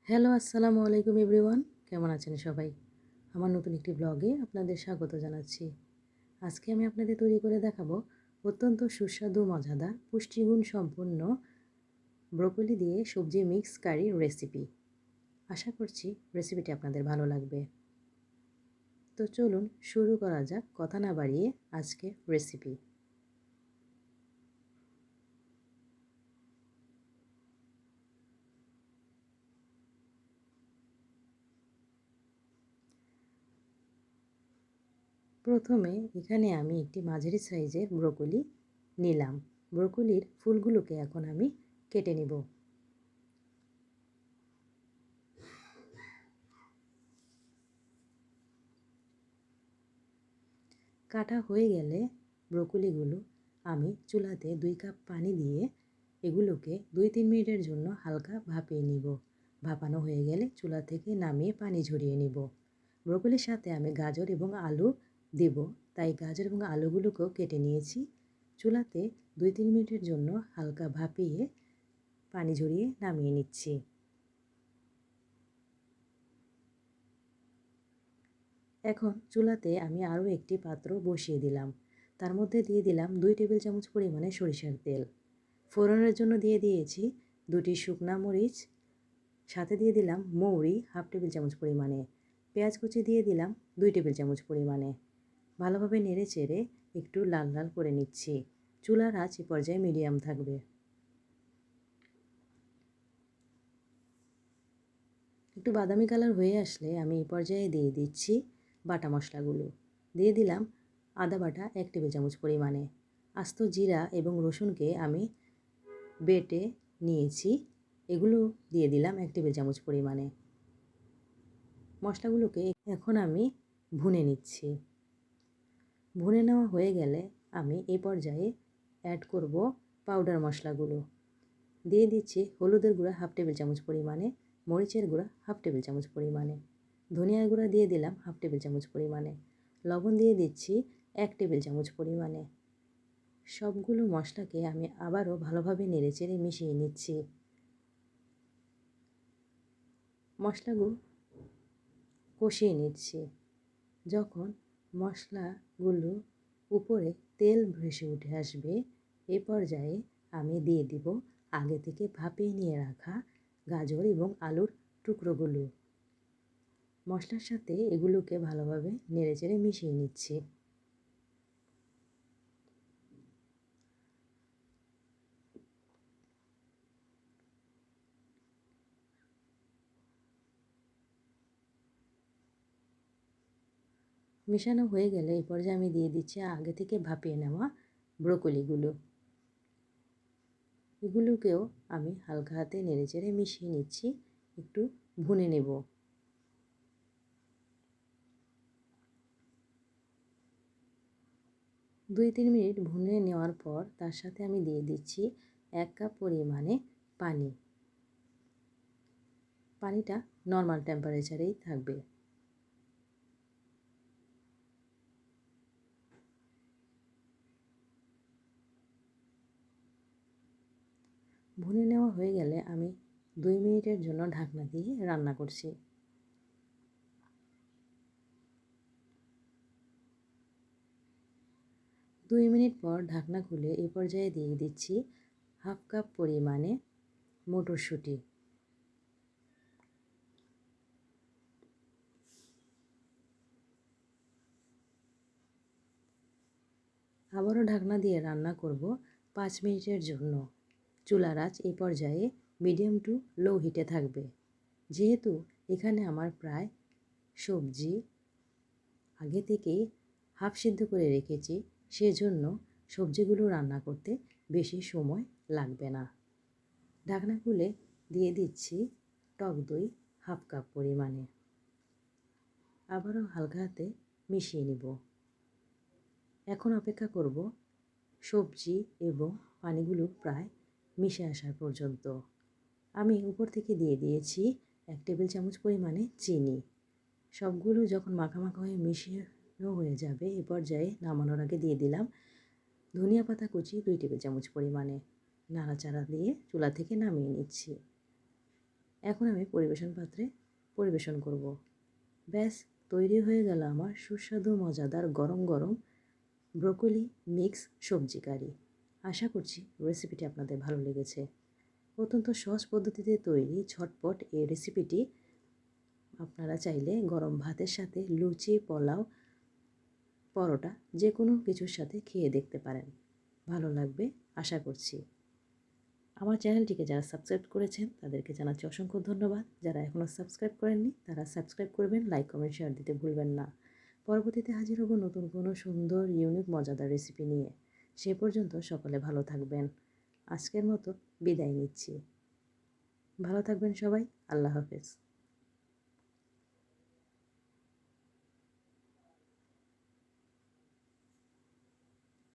Hello, আসসালামু আলাইকুম everyone. কেমন আছেন সবাই? আমার নতুন একটি ব্লগে আপনাদের স্বাগত জানাচ্ছি। আজকে আমি আপনাদের তৈরি করে দেখাবো অত্যন্ত সুস্বাদু, মজাদার, পুষ্টিগুণ সম্পন্ন ব্রোকলি দিয়ে সবজি মিক্স কারির রেসিপি। আশা করছি রেসিপিটি আপনাদের ভালো লাগবে। তো চলুন শুরু করা যাক কথা না বাড়িয়ে আজকে রেসিপি। প্রথমে এখানে আমি একটি মাঝারি সাইজের ব্রোকলি নিলাম। ব্রোকলির ফুলগুলোকে এখন আমি কেটে নেব। কাটা হয়ে গেলে ব্রোকলিগুলো আমি চুলাতে 2 কাপ পানি দিয়ে এগুলোকে 2-3 মিনিটের জন্য হালকা ভাপিয়ে নিব। ভাপানো হয়ে গেলে চুলা থেকে নামিয়ে পানি ঝরিয়ে নিব। ব্রোকলির সাথে আমি গাজর এবং আলু দেব, তাই গাজর এবং আলুগুলোকেও কেটে নিয়েছি। চুলাতে 2-3 মিনিটের জন্য হালকা ভাপিয়ে পানি ঝরিয়ে নামিয়ে নিচ্ছি। এখন চুলাতে আমি আরও একটি পাত্র বসিয়ে দিলাম। তার মধ্যে দিয়ে দিলাম 2 টেবিল চামচ পরিমাণে সরিষার তেল। ফোড়নের জন্য দিয়ে দিয়েছি 2টি শুকনা মরিচ, সাথে দিয়ে দিলাম মৌরি হাফ টেবিল চামচ পরিমাণে। পেঁয়াজ কুচি দিয়ে দিলাম 2 টেবিল চামচ পরিমাণে। ভালোভাবে নেড়ে চেড়ে একটু লাল লাল করে নিচ্ছি। চুলার আঁচ এ পর্যায়ে মিডিয়াম থাকবে। একটু বাদামি কালার হয়ে আসলে আমি এই পর্যায়ে দিয়ে দিচ্ছি বাটা মশলাগুলো। দিয়ে দিলাম আদা বাটা 1 টেবিল চামচ পরিমাণে। আস্ত জিরা এবং রসুনকে আমি বেটে নিয়েছি, এগুলো দিয়ে দিলাম 1 টেবিল চামচ পরিমাণে। মশলাগুলোকে এখন আমি ভুনে নিচ্ছি। ভুনে নেওয়া হয়ে গেলে আমি এই পর্যায়ে অ্যাড করব পাউডার মশলাগুলো। দিয়ে দিচ্ছি হলুদের গুঁড়া হাফ টেবিল চামচ পরিমাণে, মরিচের গুঁড়া হাফ টেবিল চামচ পরিমাণে, ধনিয়ার গুঁড়া দিয়ে দিলাম হাফ টেবিল চামচ পরিমাণে, লবণ দিয়ে দিচ্ছি 1 টেবিল চামচ পরিমাণে। সবগুলো মশলাকে আমি আবারও ভালোভাবে নেড়েচেড়ে মিশিয়ে নিচ্ছি। মশলাগুলো কষিয়ে নিচ্ছি। যখন মশলাগুলো উপরে তেল ভেসে উঠে আসবে, এই পর্যায়ে আমি দিয়ে দিব আগে থেকে ভাপিয়ে নিয়ে রাখা গাজর এবং আলুর টুকরোগুলো। মশলার সাথে এগুলোকে ভালোভাবে নেড়েচেড়ে মিশিয়ে নিচ্ছি। মেশানো হয়ে গেলে এই পর্যায়ে আমি দিয়ে দিচ্ছি আগে থেকে ভাপিয়ে নেওয়া ব্রোকলিগুলো। এগুলোকেও আমি হালকা হাতে নেড়েচেড়ে মিশিয়ে নিচ্ছি, একটু ভুনে নেব। 2-3 মিনিট ভুনে নেওয়ার পর তার সাথে আমি দিয়ে দিচ্ছি 1 কাপ পরিমাণে পানি। পানিটা নর্মাল টেম্পারেচারেই থাকবে। ভুনে নেওয়া হয়ে গেলে আমি 2 মিনিটের জন্য ঢাকনা দিয়ে রান্না করছি। 2 মিনিট পর ঢাকনা খুলে এই পর্যায়ে দিয়ে দিচ্ছি হাফ কাপ পরিমাণে মটরশুঁটি। আবারও ঢাকনা দিয়ে রান্না করব 5 মিনিটের জন্য। চুলার আঁচ এই পর্যায়ে মিডিয়াম টু লো হিটে থাকবে। যেহেতু এখানে আমার প্রায় সবজি আগে থেকেই হাফ সিদ্ধ করে রেখেছি, সেজন্য সবজিগুলো রান্না করতে বেশি সময় লাগবে না। ঢাকনা খুলে দিয়ে দিচ্ছি টক দই হাফ কাপ পরিমাণে। আবারও হালকা হাতে মিশিয়ে নিব। এখন অপেক্ষা করব সবজি এবং পানিগুলো প্রায় মিশে আসা পর্যন্ত। আমি উপর থেকে দিয়ে দিয়েছি 1 টেবিল চামচ পরিমাণে চিনি। সবগুলো যখন মাখামাখা হয়ে মিশিয়ে হয়ে যাবে, এ পর্যায়ে নামানোর আগে দিয়ে দিলাম ধনিয়া পাতা কুচি 2 টেবিল চামচ পরিমাণে। নাড়াচাড়া দিয়ে চুলা থেকে নামিয়ে নিচ্ছি। এখন আমি পরিবেশন পাত্রে পরিবেশন করব। ব্যাস তৈরি হয়ে গেল আমার সুস্বাদু মজাদার গরম গরম ব্রোকলি মিক্স সবজি কারি। আশা করছি রেসিপিটি আপনাদের ভালো লেগেছে। অত্যন্ত সহজ পদ্ধতিতে তৈরি ঝটপট এই রেসিপিটি আপনারা চাইলে গরম ভাতের সাথে লুচি, পোলাও, পরোটা যে কোনো কিছুর সাথে খেয়ে দেখতে পারেন। ভালো লাগবে আশা করছি। আমার চ্যানেলটিকে যারা সাবস্ক্রাইব করেছেন তাদেরকে জানাচ্ছি অসংখ্য ধন্যবাদ। যারা এখনও সাবস্ক্রাইব করেননি তারা সাবস্ক্রাইব করবেন, লাইক, কমেন্ট, শেয়ার দিতে ভুলবেন না। পরবর্তীতে হাজির হব নতুন কোনো সুন্দর ইউনিক মজাদার রেসিপি নিয়ে। সে পর্যন্ত সকলে ভালো থাকবেন। আজকের মতো বিদায় নিচ্ছি। ভালো থাকবেন সবাই। আল্লাহ হাফেজ।